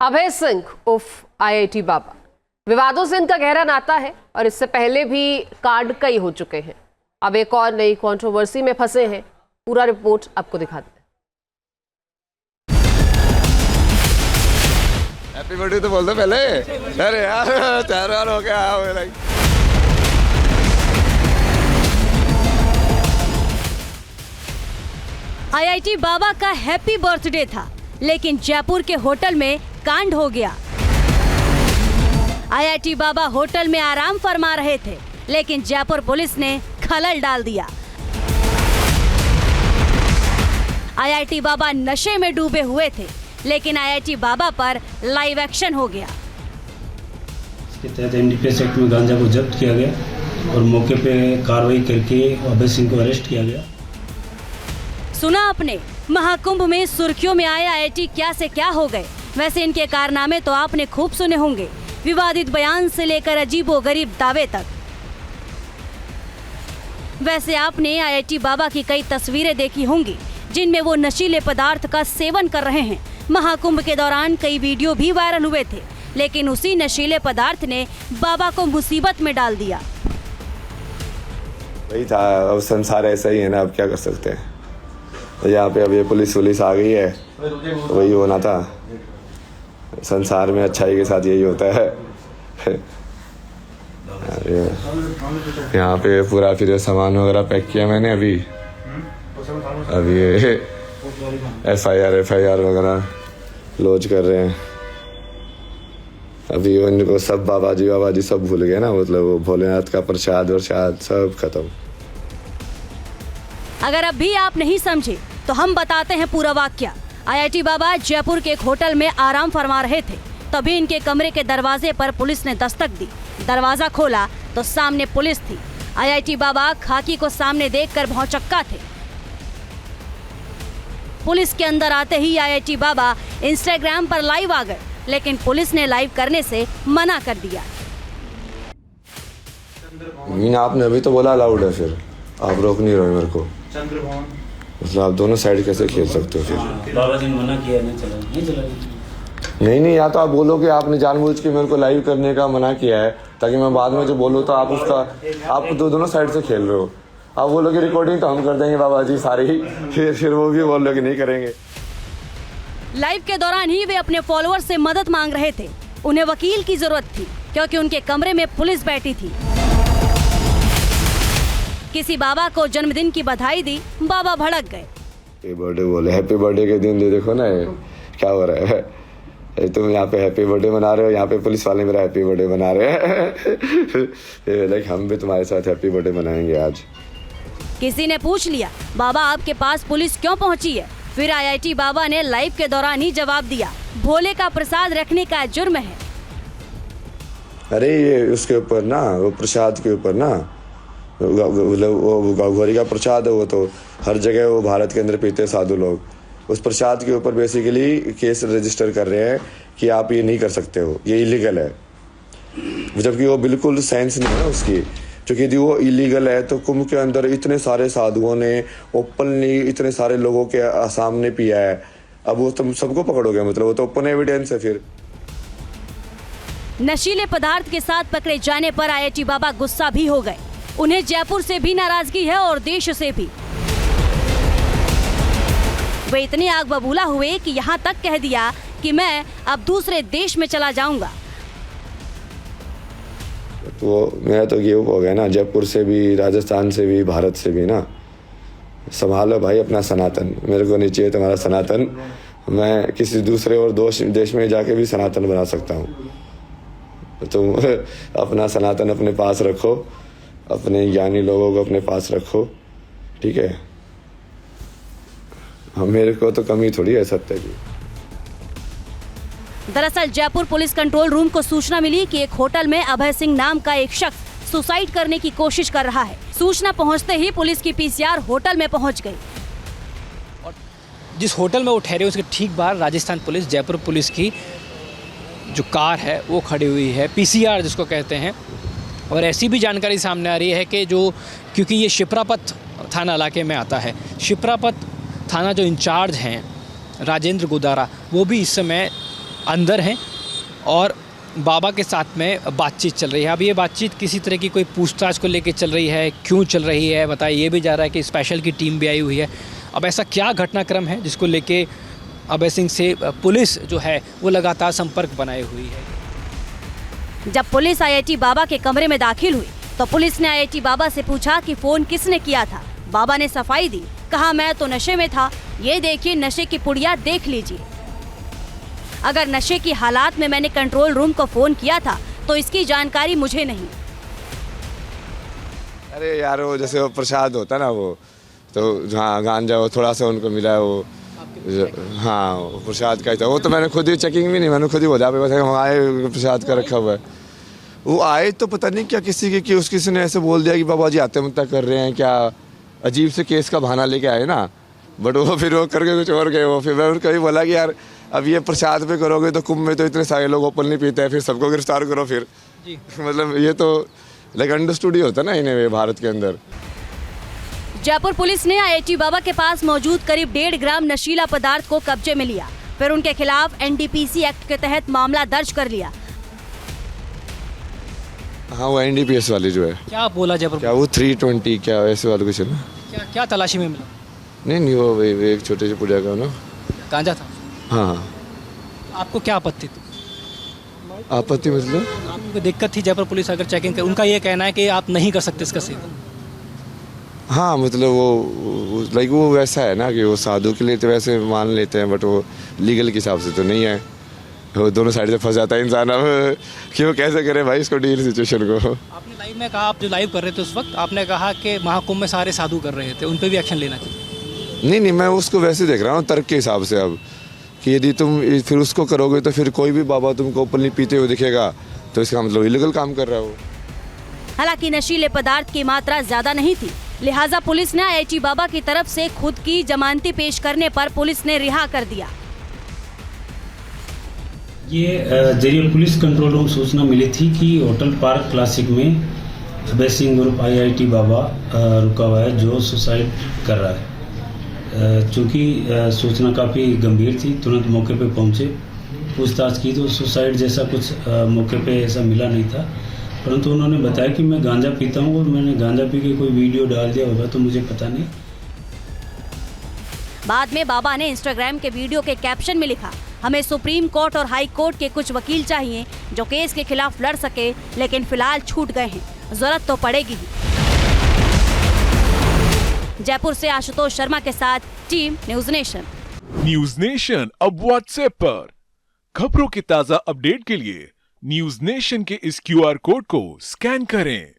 अभय सिंह उर्फ आईआईटी बाबा, विवादों से इनका गहरा नाता है और इससे पहले भी कांड कई हो चुके हैं। अब एक और नई कंट्रोवर्सी में फंसे हैं। पूरा रिपोर्ट आपको दिखाते हैं। हैप्पी बर्थडे तो बोल दो पहले। अरे यार 4 बार हो गया। आईआईटी बाबा का हैप्पी बर्थडे था, लेकिन जयपुर के होटल में कांड हो गया। आईआईटी बाबा होटल में आराम फरमा रहे थे, लेकिन जयपुर पुलिस ने खलल डाल दिया। आईआईटी बाबा नशे में डूबे हुए थे, लेकिन आईआईटी बाबा पर लाइव एक्शन हो गया। इसके तहत एनडीपीएस एक्ट में गांजा को जब्त किया गया और मौके पे कार्रवाई करके अभय सिंह को अरेस्ट किया गया। सुना आपने, महाकुंभ में सुर्खियों में आए आईआईटी क्या से क्या हो गए। वैसे इनके कारनामे तो आपने खूब सुने होंगे, विवादित बयान से लेकर अजीबोगरीब दावे तक। वैसे आपने आईआईटी बाबा की कई तस्वीरें देखी होंगी, जिनमें वो नशीले पदार्थ का सेवन कर रहे हैं। महाकुंभ के दौरान कई वीडियो भी वायरल हुए थे, लेकिन उसी नशीले पदार्थ ने बाबा को मुसीबत में डाल दिया। वही था, अब संसार ऐसा ही है ना, अब क्या कर सकते हैं। तो यहाँ पे अब ये पुलिस आ गई है, तो वही होना था। संसार में अच्छाई के साथ यही होता है। यहाँ पे पूरा फिर सामान वगैरह पैक किया मैंने। अभी ये एफआईआर वगैरह लॉन्च कर रहे हैं। अभी उनको सब बाबा जी सब भूल गए ना, मतलब वो भोलेनाथ का प्रसाद सब खत्म। अगर अब भी आप नहीं समझे तो हम बताते हैं पूरा वाकया। आईआईटी बाबा जयपुर के एक होटल में आराम फरमा रहे थे, तभी इनके कमरे के दरवाजे पर पुलिस ने दस्तक दी। दरवाजा खोला तो सामने पुलिस थी। आईआईटी बाबा खाकी को सामने देखकर भौचक्का थे। पुलिस के अंदर आते ही आईआईटी बाबा इंस्टाग्राम पर लाइव आ गए, लेकिन पुलिस ने लाइव करने से मना कर दिया। आपने अभी तो बोला अलाउड है, फिर आप रोक नहीं रहे मेरे को। मतलब आप दोनों साइड कैसे खेल सकते हो फिर? बाबा जी ने मना किया, नहीं चला। नहीं, या तो आप बोलो कि आपने जानबूझ के मेरे को लाइव करने का मना किया है, ताकि मैं बाद में जो बोलूँ तो आप दोनों साइड से खेल रहे हो। आप बोलो कि रिकॉर्डिंग तो हम कर देंगे बाबा जी सारी ही, फिर वो भी बोल रहे कि नहीं करेंगे। लाइव के दौरान ही वे अपने फॉलोअर्स से मदद मांग रहे थे। उन्हें वकील की जरूरत थी, क्योंकि उनके कमरे में पुलिस बैठी थी। किसी बाबा को जन्मदिन की बधाई दी, बाबा भड़क गए। हैप्पी बर्थडे बोले, हैप्पी बर्थडे के दिन देखो ना क्या हो रहा है। तुम यहाँ पे हैप्पी बर्थडे मना रहे हो, यहाँ पे पुलिस वाले मेरा हैप्पी बर्थडे मना रहे हैं। लाइक हम भी तुम्हारे साथ हैप्पी बर्थडे मनाएंगे आज। किसी ने पूछ लिया, बाबा आपके पास पुलिस क्यों पहुंची है? फिर आईआईटी बाबा ने लाइव के दौरान ही जवाब दिया, भोले का प्रसाद रखने का जुर्म है। अरे ये उसके ऊपर ना, वो प्रसाद के ऊपर ना, वो गौरी का प्रसाद है, वो तो हर जगह वो भारत के अंदर पीते साधु लोग। उस प्रसाद के ऊपर बेसिकली केस रजिस्टर कर रहे हैं कि आप ये नहीं कर सकते हो, ये इलीगल है। जबकि वो बिल्कुल सेंस नहीं है उसकी, क्योंकि यदि वो इलीगल है तो कुंभ के अंदर इतने सारे साधुओं ने ओपनली इतने सारे लोगों के सामने पिया है। अब वो तुम सबको पकड़ोगे, मतलब वो तो ओपन एविडेंस है। फिर नशीले पदार्थ के साथ पकड़े जाने पर आईआईटी बाबा गुस्सा भी हो गए। उन्हें जयपुर से भी नाराजगी है और देश से भी। वे इतने आग बबूला हुए कि यहाँ तक कह दिया कि मैं अब दूसरे देश में चला जाऊंगा। तो मेरा तो ये हो गया ना, जयपुर से भी, राजस्थान से भी, भारत से भी ना। संभालो भाई अपना सनातन, मेरे को नहीं चाहिए तुम्हारा सनातन। मैं किसी दूसरे और देश में जाके भी सनातन बना सकता हूँ। तुम अपना सनातन अपने पास रखो, अपने ज्ञानी लोगों को अपने पास रखो, ठीक है। मेरे को तो कमी थोड़ी है सत्य की। दरअसल जयपुर पुलिस कंट्रोल रूम को सूचना मिली कि एक होटल में अभय सिंह नाम का एक शख्स सुसाइड करने की कोशिश कर रहा है। सूचना पहुंचते ही पुलिस की पीसीआर होटल में पहुंच गई। और जिस होटल में वो ठहरे उसके ठीक बाहर राजस्थान पुलिस, जयपुर पुलिस की जो कार है वो खड़ी हुई है, पीसीआर जिसको कहते हैं। और ऐसी भी जानकारी सामने आ रही है कि क्योंकि ये शिप्रापत थाना इलाके में आता है, शिप्रापत थाना जो इंचार्ज हैं राजेंद्र गुदारा, वो भी इस समय अंदर हैं और बाबा के साथ में बातचीत चल रही है। अब ये बातचीत किसी तरह की कोई पूछताछ को लेकर चल रही है, क्यों चल रही है बताइए। ये भी जा रहा है कि स्पेशल की टीम भी आई हुई है। अब ऐसा क्या घटनाक्रम है जिसको लेके अभय सिंह से पुलिस जो है वो लगातार संपर्क बनाए हुई है। जब पुलिस आईआईटी बाबा के कमरे में दाखिल हुई तो पुलिस ने आईआईटी बाबा से पूछा कि फोन किसने किया था। बाबा ने सफाई दी, कहा मैं तो नशे में था, ये देखिए नशे की पुड़िया देख लीजिए। अगर नशे की हालात में मैंने कंट्रोल रूम को फोन किया था तो इसकी जानकारी मुझे नहीं। अरे यार वो जैसे वो प्रसाद होता है ना, वो तो जहाँ गांजा वो थोड़ा सा उनको मिला है वो, हाँ वो प्रसाद का ही था। वो तो मैंने खुद ही चेकिंग भी नहीं, मैंने खुद ही बोला आए प्रसाद का रखा हुआ है। वो आए तो पता नहीं क्या किसी ने ऐसे बोल दिया कि बाबा जी आत्महत्या कर रहे हैं क्या, अजीब से केस का बहाना लेके आए ना। बट वो फिर वो करके कुछ और गए। वो फिर मैं उनको भी बोला कि यार अब ये प्रसाद पे करोगे तो कुंभ में तो इतने सारे लोग ओपन नहीं पीते हैं, फिर सबको गिरफ्तार करो फिर जी। मतलब ये तो लाइक अंडरस्टूड ही होता ना इन्हें भारत के अंदर। जयपुर पुलिस ने आईआईटी बाबा के पास मौजूद करीब 1.5 ग्राम नशीला पदार्थ को कब्जे में लिया। फिर उनके खिलाफ एनडीपीसी एक्ट के तहत मामला दर्ज कर लिया। हाँ वो एनडीपीएस वाली जो है। क्या बोला जयपुर? क्या वो 320 क्या ऐसे वाला कुछ है ना? क्या तलाशी में मिला? नहीं वो एक छोटे से पुड़िया का ना गांजा था। हाँ। आपको क्या आपत्ति थी? आपत्ति मतलब आपको दिक्कत थी जयपुर पुलिस अगर चेकिंग कर, उनका ये कहना है कि आप नहीं कर सकते इसका सेवन। हाँ मतलब वो लाइक वो वैसा है ना कि वो साधु के लिए तो वैसे मान लेते हैं, बट वो लीगल के हिसाब से तो नहीं है। वो दोनों साइड से फंस जाता है इंसान। अब कि वो कैसे करे भाई इसको डील सिचुएशन को। आपने लाइव में कहा, आप जो लाइव कर रहे थे उस वक्त आपने कहा कि महाकुंभ में सारे साधु कर रहे थे, उन पर भी एक्शन लेना चाहिए। नहीं मैं उसको वैसे देख रहा हूँ तर्क के हिसाब से। अब कि यदि तुम फिर उसको करोगे तो फिर कोई भी बाबा तुमको ओपनली पीते हुए दिखेगा तो इसका मतलब इलीगल काम कर रहा हो। हालांकि नशीले पदार्थ की मात्रा ज्यादा नहीं थी, लिहाजा पुलिस ने आईआईटी बाबा की तरफ से खुद की जमानती पेश करने पर पुलिस ने रिहा कर दिया। ये जरिए पुलिस कंट्रोल रूम सूचना मिली थी कि होटल पार्क क्लासिक में अभय सिंह ग्रुप आईआईटी बाबा रुका हुआ है जो सुसाइड कर रहा है। चूँकि सूचना काफ़ी गंभीर थी, तुरंत मौके पे पहुंचे, पूछताछ की तो सुसाइड जैसा कुछ मौके पे ऐसा मिला नहीं था। परंतु उन्होंने बताया कि मैं गांजा पीता हूँ और मैंने गांजा पी के कोई वीडियो डाल दिया होगा तो मुझे पता नहीं। बाद में बाबा ने इंस्टाग्राम के वीडियो के कैप्शन में लिखा, हमें सुप्रीम कोर्ट और हाई कोर्ट के कुछ वकील चाहिए जो केस के खिलाफ लड़ सके, लेकिन फिलहाल छूट गए हैं, जरूरत तो पड़ेगी ही। जयपुर से आशुतोष शर्मा के साथ team news nation. News nation अब व्हाट्सएप पर खबरों की ताजा अपडेट के लिए न्यूज नेशन के इस QR कोड को स्कैन करें।